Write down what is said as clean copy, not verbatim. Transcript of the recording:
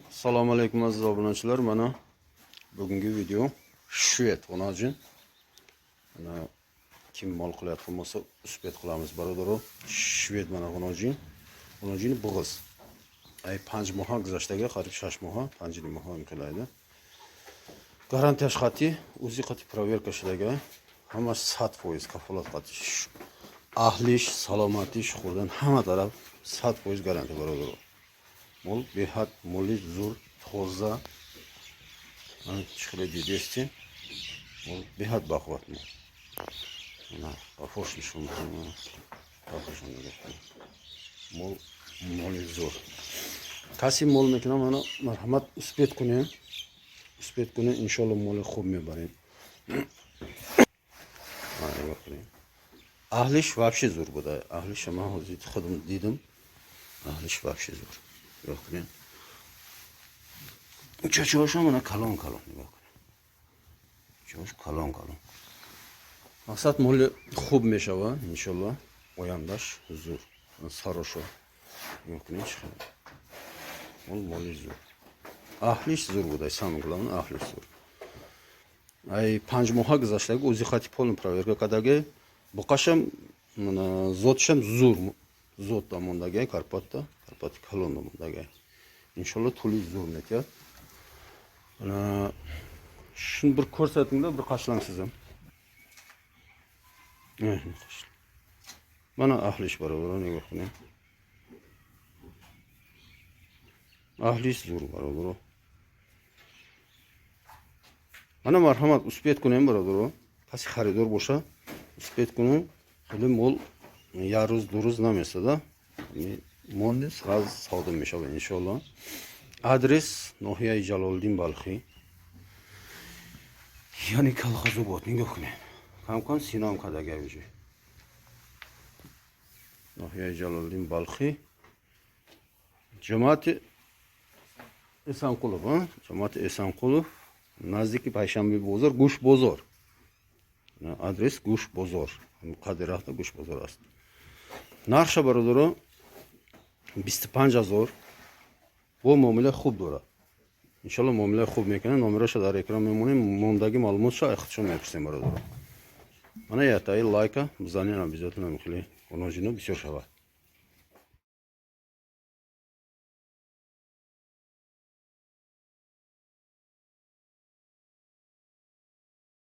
Assalomu alaykum aziz obunachilar. Mana bugungi video shved xonajin. Mana kim mol qilayotgan bo'lsa, uspet qilamiz barodaro. Shved mana xonajin. Xonajin bo'g'iz. Ay 5 moha guzashtaga qarib 6 moha, 5 moha imkonlaydi. Garantiya xati, o'zi qati proverka ishlaga. Hammasi 100% kafolat qati. Ahlish, salomatish xurdan hamma taraf 100% garantiya barodaro. Mol behad moli zur toza chiqile didesti mol behad baquvvat mol mana afoshlishim mol moli zur kasi mol mekanam mana marhamat uspet kuni inshaalloh mol خوب میبریم ahlish вообще зур بوده ahlish من حضرت خودم دیدم ahlish вообще зур نگاه کنید چشماش هم کلان نگاه کنید چشماش کلان مقصد مال خوب میشه و انشالله آیندهش زور سراشو نگاه کنید مال زور اهلیش زور بوده سامگلان اهلیش زور ای 5 ماه گذشته اوزی خاطی پولن پروورکا کداگه بقاشم زودشم زود da mondage Karpat'ta kalon da mondage. İnşallah tuli zor metiyat. Şimdi bir ko'rsatinglar bir qaşlang sizim. Mana ahlish barobar nega qilin. Ahlish zo'r barobar. Mana marhamat uspet kunim barobar. Kasi xaridor bo'lsa, uspet kunim xili mol yaruz duruz namesa da. Monde sразу savdo mishava inshaalloh. Adres Nohiya Jaloliddin Balxi. Yani kolxozobod nigah qiling. Kamkon Sinom qadaga уже. Nohiya Jaloliddin Balxi. Jamoat Esanqulov, Jamoat Esanqulov. Nazdiki Payshanba bozor, Gush bozor. Adres Gush bozor. Qadirahda Gush bozor ast. Narxa barodaro 25000 bu muomala خوب داره انشالله معامله خوب میکنه نمرهش در اکران میمونیم موندگی معلوماتش اختصاص میپرسیم برادر من یه تای لایک بزنین обязательно خیلی اونجینو بسیار شود